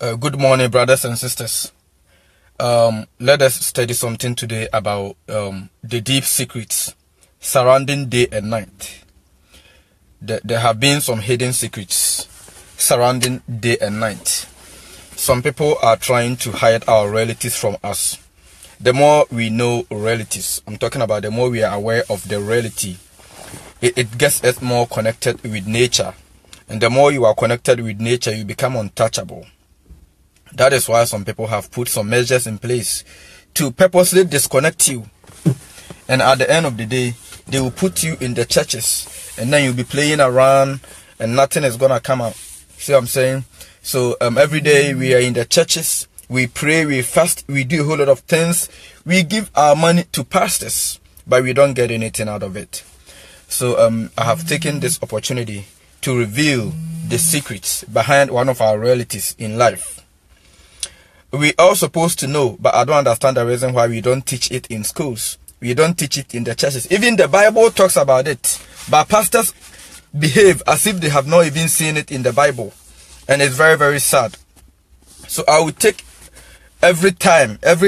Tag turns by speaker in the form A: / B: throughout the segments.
A: Good morning, brothers and sisters. Let us study something today about the deep secrets surrounding day and night. There have been some hidden secrets surrounding day and night. Some people are trying to hide our realities from us. The more we know realities, I'm talking about the more we are aware of the reality, it gets us more connected with nature. And the more you are connected with nature, you become untouchable. That is why some people have put some measures in place to purposely disconnect you. And at the end of the day, they will put you in the churches. And then you'll be playing around and nothing is going to come out. See what I'm saying? So every day we are in the churches. We pray, we fast, we do a whole lot of things. We give our money to pastors, but we don't get anything out of it. So I have taken this opportunity to reveal the secrets behind one of our realities in life. We are supposed to know, but I don't understand the reason why we don't teach it in schools. We don't teach it in the churches. Even the Bible talks about it, but pastors behave as if they have not even seen it in the Bible. And it's very, very sad. So I will take every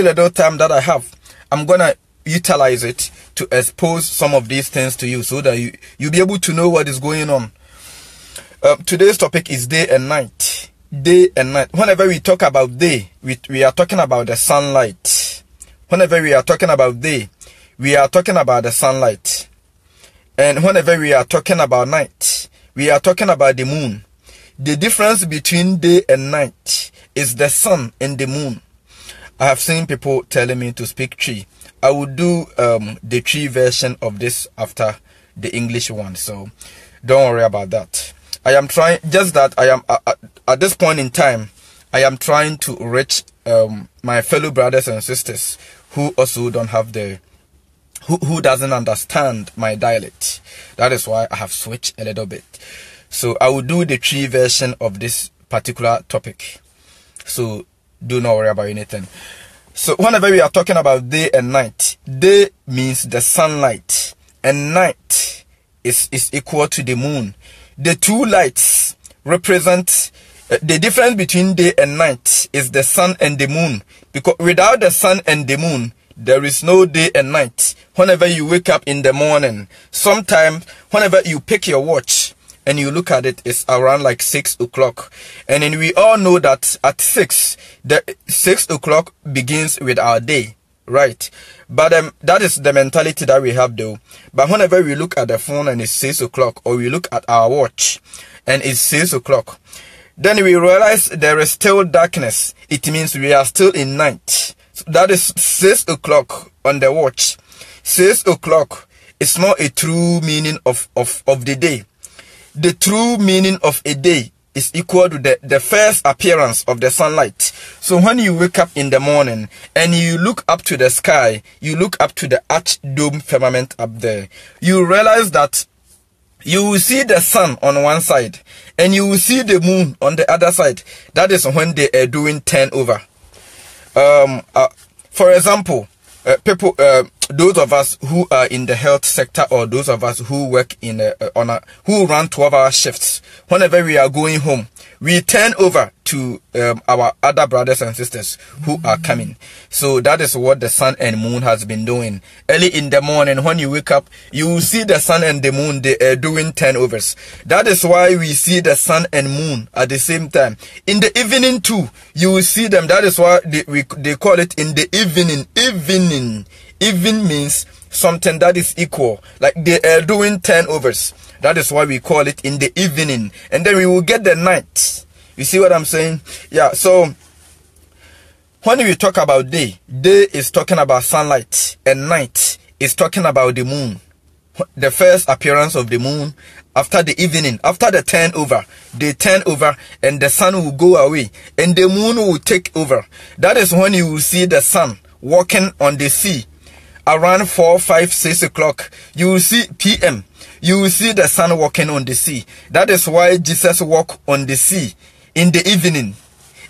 A: little time that I have, I'm going to utilize it to expose some of these things to you so that you'll be able to know what is going on. Today's topic is day and night. Day and night. Whenever we talk about day, we are talking about the sunlight. Whenever we are talking about day, we are talking about the sunlight. And whenever we are talking about night, we are talking about the moon. The difference between day and night is the sun and the moon. I have seen people telling me to speak Tree. I will do the Tree version of this after the English one. So don't worry about that. I am trying, just that I am, at this point in time, I am trying to reach my fellow brothers and sisters who also don't have who doesn't understand my dialect. That is why I have switched a little bit. So I will do the Tree version of this particular topic. So do not worry about anything. So whenever we are talking about day and night, day means the sunlight and night is equal to the moon. The two lights represent the difference between day and night is the sun and the moon. Because without the sun and the moon, there is no day and night. Whenever you wake up in the morning, sometimes whenever you pick your watch and you look at it, it's around like 6 o'clock. And then we all know that at 6 o'clock begins with our day. Right, but that is the mentality that we have though. But whenever we look at the phone and it's 6 o'clock, or we look at our watch and it's 6 o'clock, then we realize there is still darkness. It means we are still in night. So that is 6 o'clock on the watch. 6 o'clock is not a true meaning of the day. The true meaning of a day is equal to the first appearance of the sunlight. So when you wake up in the morning and you look up to the sky, you look up to the arch-dome firmament up there, you realize that you will see the sun on one side and you will see the moon on the other side. That is when they are doing turnover. For example, people, those of us who are in the health sector, or those of us who work in who run 12-hour shifts, whenever we are going home, we turn over to our other brothers and sisters who are coming. So that is what the sun and moon has been doing. Early in the morning, when you wake up, you will see the sun and the moon, they are doing turnovers. That is why we see the sun and moon at the same time. In the evening too, you will see them. That is why they call it in the evening. Even means something that is equal, like they are doing turnovers. That is why we call it in the evening. And then we will get the night. You see what I'm saying? Yeah, so when we talk about day, day is talking about sunlight, and night is talking about the moon. The first appearance of the moon after the evening, after the turnover, they turn over and the sun will go away and the moon will take over. That is when you will see the sun walking on the sea. Around 4, 5, 6 o'clock, you will see PM. You will see the sun walking on the sea. That is why Jesus walked on the sea in the evening.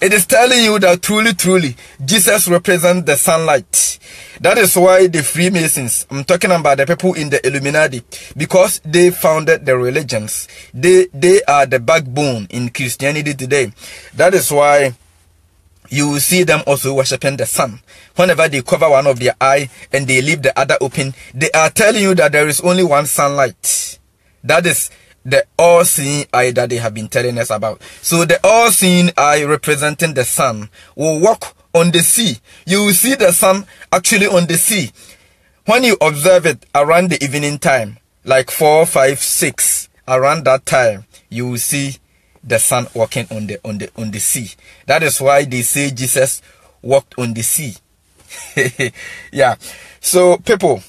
A: It is telling you that truly, Jesus represents the sunlight. That is why the Freemasons, I'm talking about the people in the Illuminati, because they founded the religions. They are the backbone in Christianity today. That is why you will see them also worshiping the sun. Whenever they cover one of their eye and they leave the other open, they are telling you that there is only one sunlight. That is the all-seeing eye that they have been telling us about. So the all-seeing eye, representing the sun, will walk on the sea. You will see the sun actually on the sea. When you observe it around the evening time, like 4, 5, 6, around that time, you will see the sun walking on the sea. That is why they say Jesus walked on the sea. Yeah. So people,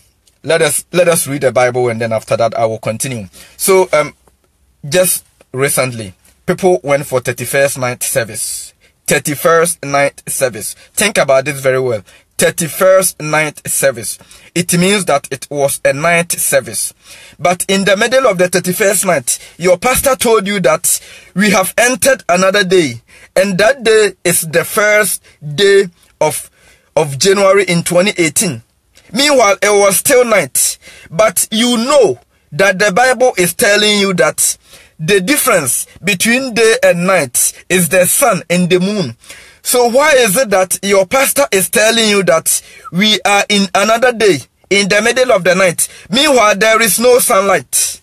A: let us read the Bible, and then after that I will continue. So just recently, people went for 31st night service. 31st night service. Think about this very well. 31st night service. It means that it was a night service. But in the middle of the 31st night, your pastor told you that we have entered another day. And that day is the first day of January in 2018. Meanwhile, it was still night. But you know that the Bible is telling you that the difference between day and night is the sun and the moon. So why is it that your pastor is telling you that we are in another day, in the middle of the night? Meanwhile, there is no sunlight.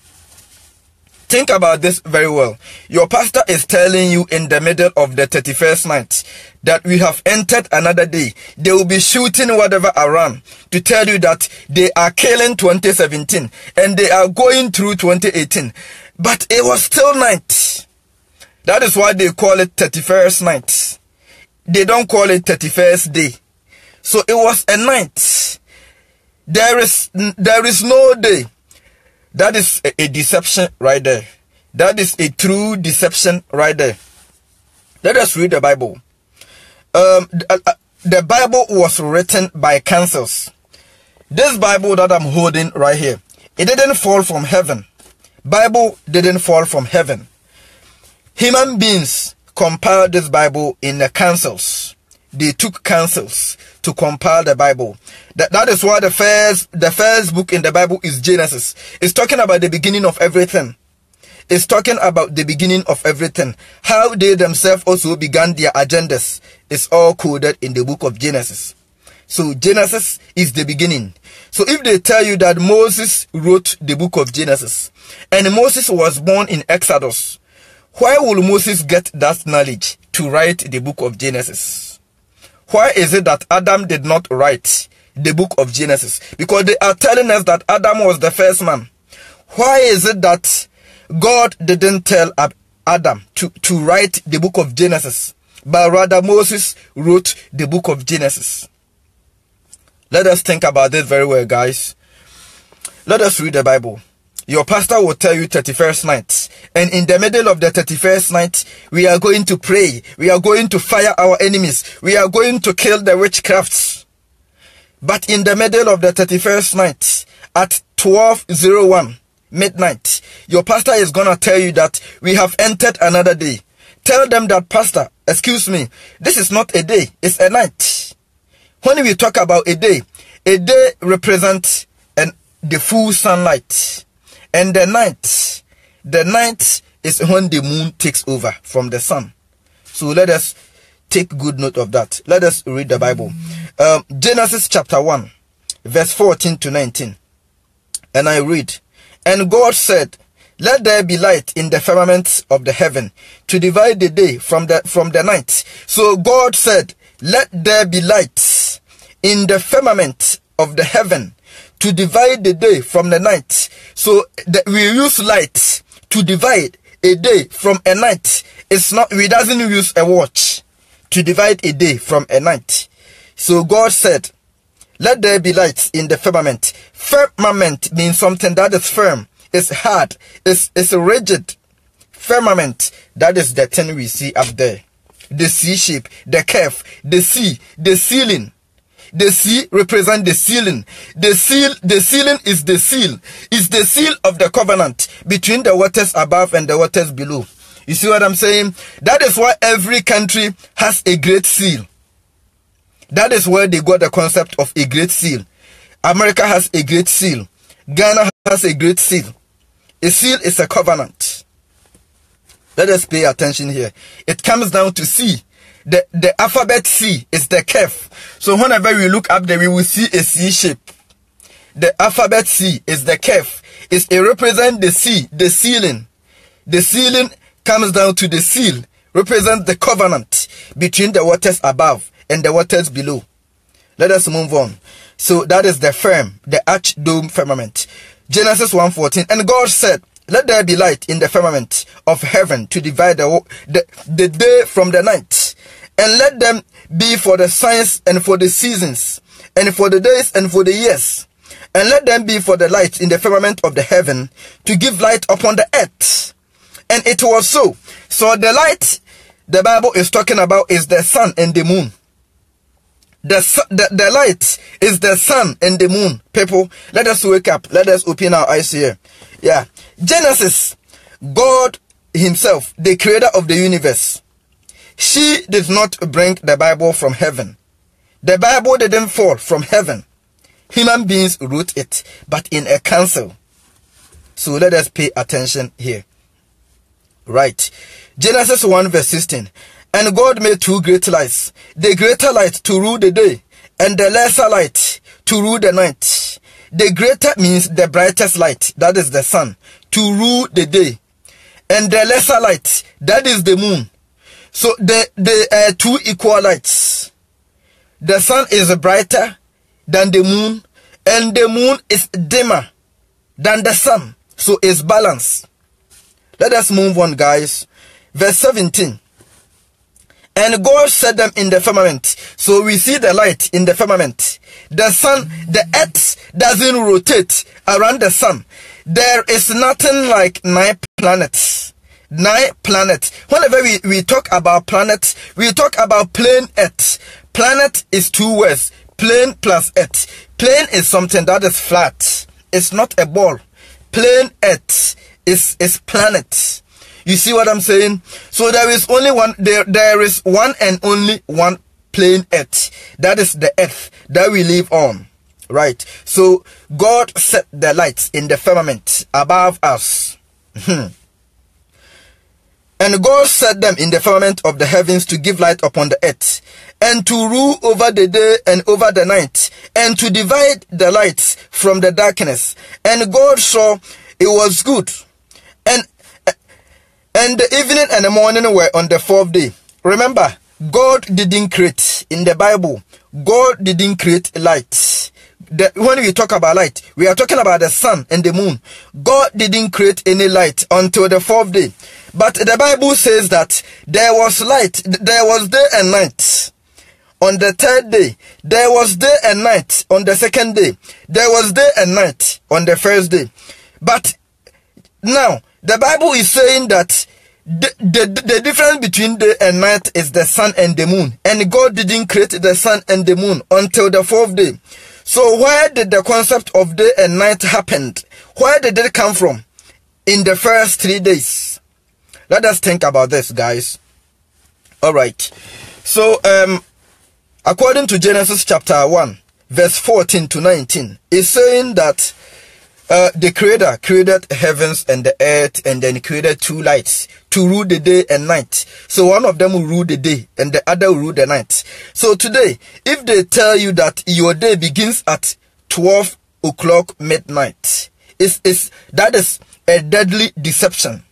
A: Think about this very well. Your pastor is telling you in the middle of the 31st night that we have entered another day. They will be shooting whatever around to tell you that they are killing 2017 and they are going through 2018. But it was still night. That is why they call it 31st night. They don't call it 31st day. So it was a night. There is no day. That is a deception right there. That is a true deception right there. Let us read the Bible. The Bible was written by councils. This Bible that I'm holding right here, it didn't fall from heaven. Bible didn't fall from heaven. Human beings compiled this Bible in the councils. They took councils to compile the Bible. That is why the first book in the Bible is Genesis. It's talking about the beginning of everything. It's talking about the beginning of everything. How they themselves also began their agendas. It's all coded in the book of Genesis. So Genesis is the beginning. So if they tell you that Moses wrote the book of Genesis and Moses was born in Exodus, why will Moses get that knowledge to write the book of Genesis? Why is it that Adam did not write the book of Genesis? Because they are telling us that Adam was the first man. Why is it that God didn't tell Adam to write the book of Genesis, but rather Moses wrote the book of Genesis? Let us think about this very well, guys. Let us read the Bible. Your pastor will tell you 31st night. And in the middle of the 31st night, we are going to pray. We are going to fire our enemies. We are going to kill the witchcrafts. But in the middle of the 31st night, at 12:01 midnight, your pastor is going to tell you that we have entered another day. Tell them that, Pastor, excuse me, this is not a day, it's a night. When we talk about a day represents the full sunlight. And the night is when the moon takes over from the sun. So let us take good note of that. Let us read the Bible. Genesis chapter 1, verse 14 to 19. And I read, "And God said, let there be light in the firmament of the heaven to divide the day from the night." So God said, let there be light in the firmament of the heaven to divide the day from the night. So we use light to divide a day from a night. We doesn't use a watch to divide a day from a night. So God said, let there be light in the firmament. Firmament means something that is firm, it's hard, it's rigid. Firmament, that is the thing we see up there. The C shape, the curve, the sea, the ceiling. The sea represents the ceiling. The ceiling is the seal. It's the seal of the covenant between the waters above and the waters below. You see what I'm saying? That is why every country has a great seal. That is where they got the concept of a great seal. America has a great seal. Ghana has a great seal. A seal is a covenant. Let us pay attention here. It comes down to sea. the alphabet C is the curve. So whenever we look up there, we will see a C shape. The alphabet C is the curve. It represents the C, the sealing. The sealing comes down to the seal, represents the covenant between the waters above and the waters below. Let us move on. So that is the firm, the arch dome firmament. Genesis 1:14. And God said, let there be light in the firmament of heaven to divide the day from the night. And let them be for the signs and for the seasons, and for the days and for the years. And let them be for the light in the firmament of the heaven to give light upon the earth. And it was so. So the light the Bible is talking about is the sun and the moon. The light is the sun and the moon. People, let us wake up. Let us open our eyes here. Yeah. Genesis, God himself, the creator of the universe. She did not bring the Bible from heaven. The Bible didn't fall from heaven. Human beings wrote it, but in a council. So let us pay attention here. Right. Genesis 1:16. And God made two great lights, the greater light to rule the day, and the lesser light to rule the night. The greater means the brightest light, that is the sun, to rule the day. And the lesser light, that is the moon. So they are two equal lights. The sun is brighter than the moon, and the moon is dimmer than the sun. So it's balanced. Let us move on, guys. Verse 17. And God set them in the firmament. So we see the light in the firmament. The sun, the earth doesn't rotate around the sun. There is nothing like 9 planets. 9 planets. Whenever we talk about planets, we talk about plane earth. Planet is 2 words. Plane plus earth. Plane is something that is flat. It's not a ball. Plane earth is planet. You see what I'm saying? So there is only one, there is one and only one plane earth. That is the earth that we live on. Right. So God set the lights in the firmament above us. And God set them in the firmament of the heavens to give light upon the earth, and to rule over the day and over the night, and to divide the lights from the darkness. And God saw it was good. And the evening and the morning were on the 4th day. Remember, God didn't create, in the Bible, God didn't create light. When we talk about light, we are talking about the sun and the moon. God didn't create any light until the 4th day. But the Bible says that there was light, there was day and night. On the 3rd day, there was day and night. On the 2nd day, there was day and night. On the 1st day. But now, the Bible is saying that the difference between day and night is the sun and the moon. And God didn't create the sun and the moon until the 4th day. So where did the concept of day and night happen? Where did it come from? In the first 3 days. Let us think about this, guys. Alright. So, according to Genesis chapter 1, verse 14 to 19, it's saying that the Creator created heavens and the earth, and then created 2 lights to rule the day and night. So one of them will rule the day and the other will rule the night. So today, if they tell you that your day begins at 12 o'clock midnight, that is a deadly deception.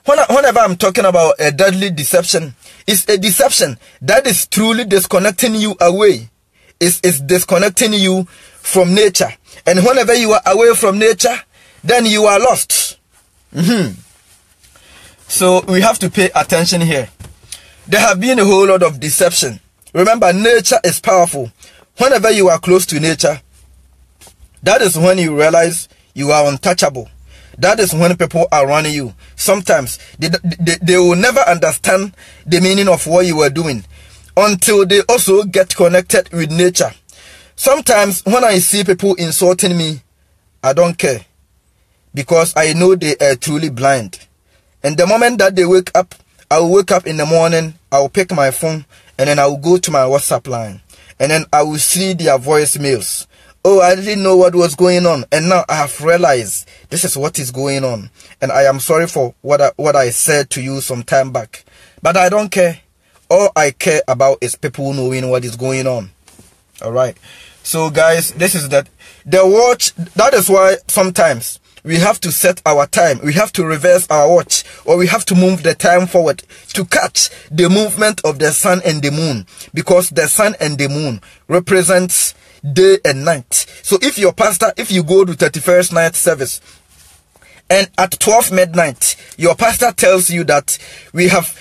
A: Whenever I'm talking about a deadly deception, it's a deception that is truly disconnecting you away. It's disconnecting you from nature. And whenever you are away from nature, then you are lost. So we have to pay attention here. There have been a whole lot of deception. Remember, nature is powerful. Whenever you are close to nature, that is when you realize you are untouchable. That is when people are running you. Sometimes they will never understand the meaning of what you are doing until they also get connected with nature. Sometimes when I see people insulting me, I don't care, because I know they are truly blind. And the moment that they wake up, I will wake up in the morning, I will pick my phone, and then I will go to my WhatsApp line, and then I will see their voicemails. Oh, I didn't know what was going on, and now I have realized this is what is going on, and I am sorry for what I said to you some time back. But I don't care. All I care about is people knowing what is going on. All right. So guys, this is the watch. That is why sometimes we have to set our time. We have to reverse our watch, or we have to move the time forward to catch the movement of the sun and the moon, because the sun and the moon represents day and night. So if your pastor, if you go to 31st night service, and at 12 midnight, your pastor tells you that we have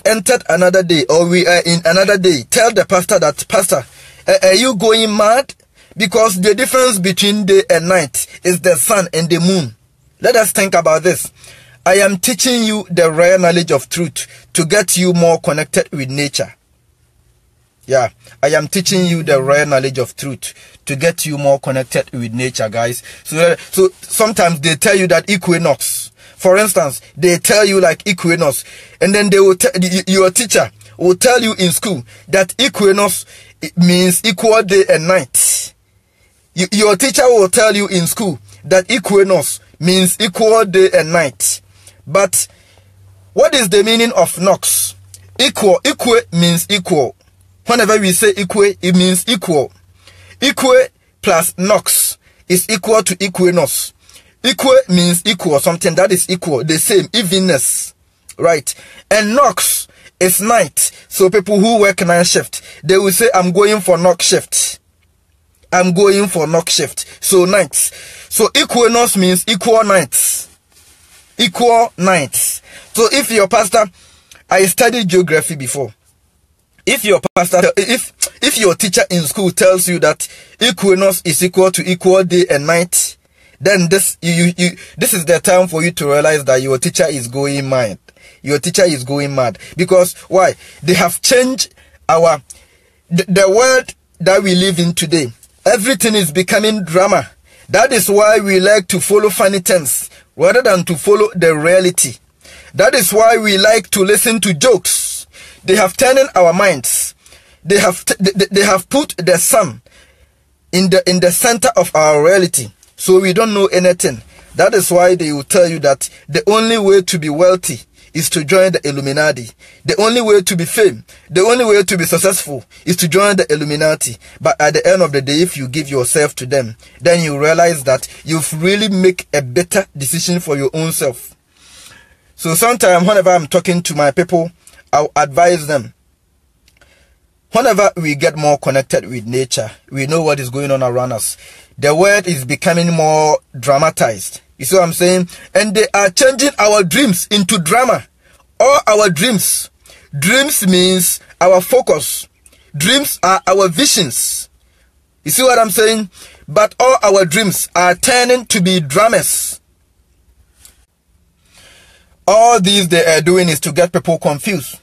A: entered another day, or we are in another day, tell the pastor that, Pastor, are you going mad? Because the difference between day and night is the sun and the moon. Let us think about this. I am teaching you the rare knowledge of truth to get you more connected with nature. Yeah, I am teaching you the rare knowledge of truth to get you more connected with nature, guys. So sometimes they tell you that equinox. For instance, they tell you like equinox, and then they will your teacher will tell you in school that equinox means equal day and night. Your teacher will tell you in school that equinox means equal day and night. But what is the meaning of nox? Equal means equal. Whenever we say equal, it means equal. Equal plus nox is equal to equinox. Equal means equal, something that is equal, the same, evenness, right? And nox is night. So people who work night shift, they will say, I'm going for nox shift. I'm going for nox shift. So nights. So equinox means equal nights. Equal nights. So if your pastor, I studied geography before. If your teacher in school tells you that equinox is equal to equal day and night, then this is the time for you to realize that your teacher is going mad. Your teacher is going mad. Because why? They have changed the world that we live in today. Everything is becoming drama. That is why we like to follow funny things rather than to follow the reality. That is why we like to listen to jokes. They have turned our minds. They have put the sun in the center of our reality, so we don't know anything. That is why they will tell you that the only way to be wealthy is to join the Illuminati. The only way to be famous, the only way to be successful is to join the Illuminati. But at the end of the day, if you give yourself to them, then you realize that you've really make a better decision for your own self. So sometimes whenever I'm talking to my people, I'll advise them. Whenever we get more connected with nature, we know what is going on around us. The world is becoming more dramatized. You see what I'm saying? And they are changing our dreams into drama. All our dreams. Dreams means our focus. Dreams are our visions. You see what I'm saying? But all our dreams are turning to be dramas. All these they are doing is to get people confused.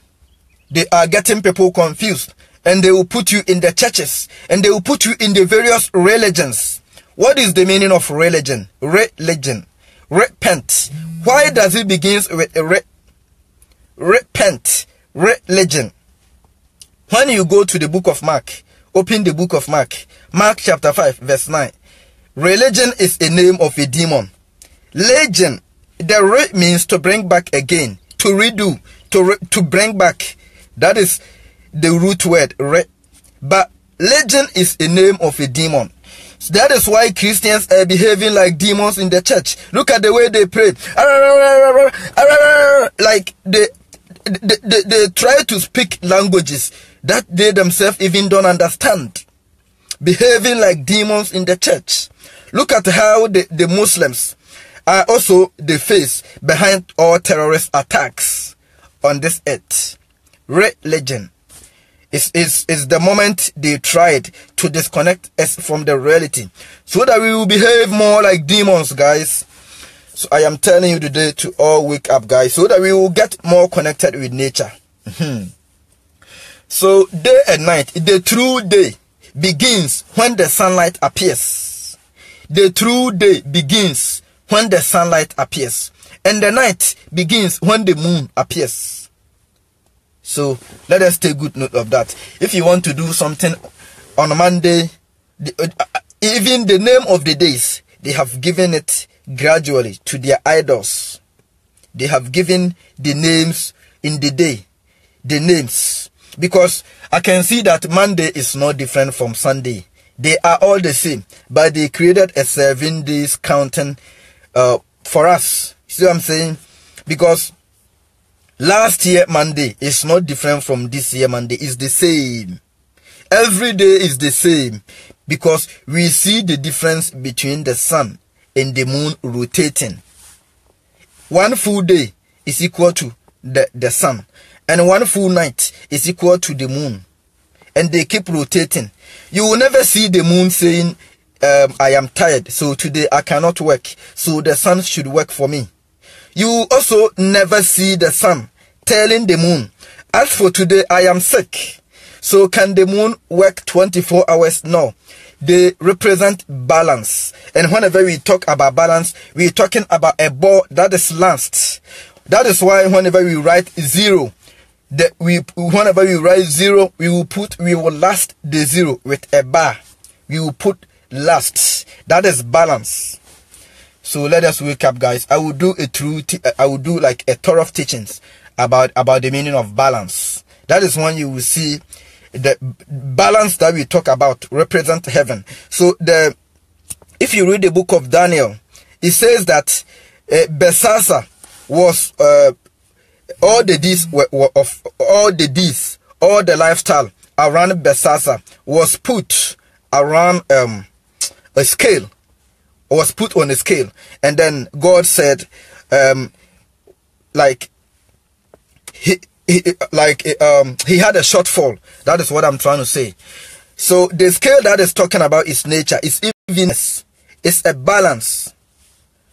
A: They are getting people confused. And they will put you in the churches. And they will put you in the various religions. What is the meaning of religion? Religion. Repent. Why does it begin with repent? Religion. When you go to the book of Mark, open the book of Mark. Mark chapter 5 verse 9. Religion is a name of a demon. Legion. The re means to bring back again. To redo. To bring back. That is the root word. But legion is a name of a demon. So that is why Christians are behaving like demons in the church. Look at the way they pray. Like they try to speak languages that they themselves even don't understand. Behaving like demons in the church. Look at how the Muslims are also the face behind all terrorist attacks on this earth. Religion. Is the moment they tried to disconnect us from the reality so that we will behave more like demons, guys. So I am telling you today to all wake up, guys, so that we will get more connected with nature. So day and night, the true day begins when the sunlight appears. The true day begins when the sunlight appears. And the night begins when the moon appears. So let us take good note of that. If you want to do something on a Monday, even the name of the days, they have given it gradually to their idols. They have given the names in the day, the names. Because I can see that Monday is not different from Sunday. They are all the same, but they created a 7 days counting for us. See what I'm saying? Because last year Monday is not different from this year Monday. It's the same. Every day is the same, because we see the difference between the sun and the moon rotating. One full day is equal to the sun, and one full night is equal to the moon, and they keep rotating. You will never see the moon saying, I am tired, so today I cannot work, so the sun should work for me. You will also never see the sun telling the moon, as for today I am sick, so can the moon work 24 hours? No. They represent balance. And whenever we talk about balance, we're talking about a ball that is lanced. That is why whenever we write 0, whenever we write 0, we will last the 0 with a bar. We will put last. That is balance. So let us wake up, guys. I will do like a thorough teachings about the meaning of balance. That is when you will see the balance that we talk about represent heaven. So if you read the book of Daniel, it says that Belshazzar was all the lifestyle around Belshazzar was put around a scale, was put on a scale, and then God said, he had a shortfall. That is what I'm trying to say. So the scale that is talking about is nature, is evenness, it's a balance.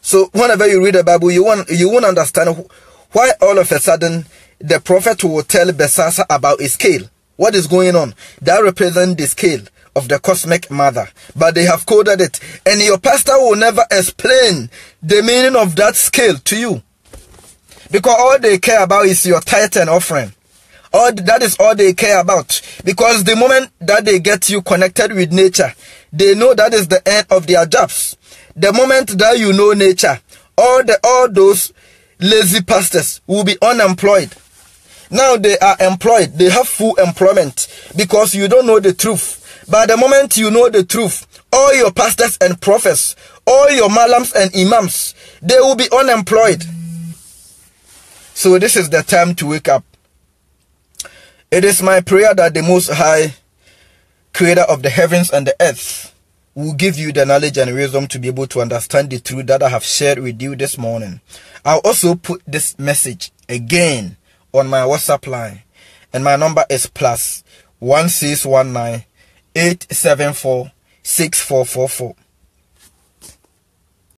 A: So whenever you read the Bible, you won't understand why all of a sudden the prophet will tell Belshazzar about a scale. What is going on? That represents the scale of the cosmic mother, but they have coded it, and your pastor will never explain the meaning of that scale to you. Because all they care about is your tithe and offering. That is all they care about. Because the moment that they get you connected with nature, they know that is the end of their jobs. The moment that you know nature, all those lazy pastors will be unemployed. Now they are employed. They have full employment because you don't know the truth. But the moment you know the truth, all your pastors and prophets, all your malams and imams, they will be unemployed. So this is the time to wake up. It is my prayer that the Most High, Creator of the heavens and the earth, will give you the knowledge and wisdom to be able to understand the truth that I have shared with you this morning. I'll also put this message again on my WhatsApp line, and my number is +1619 874 6444.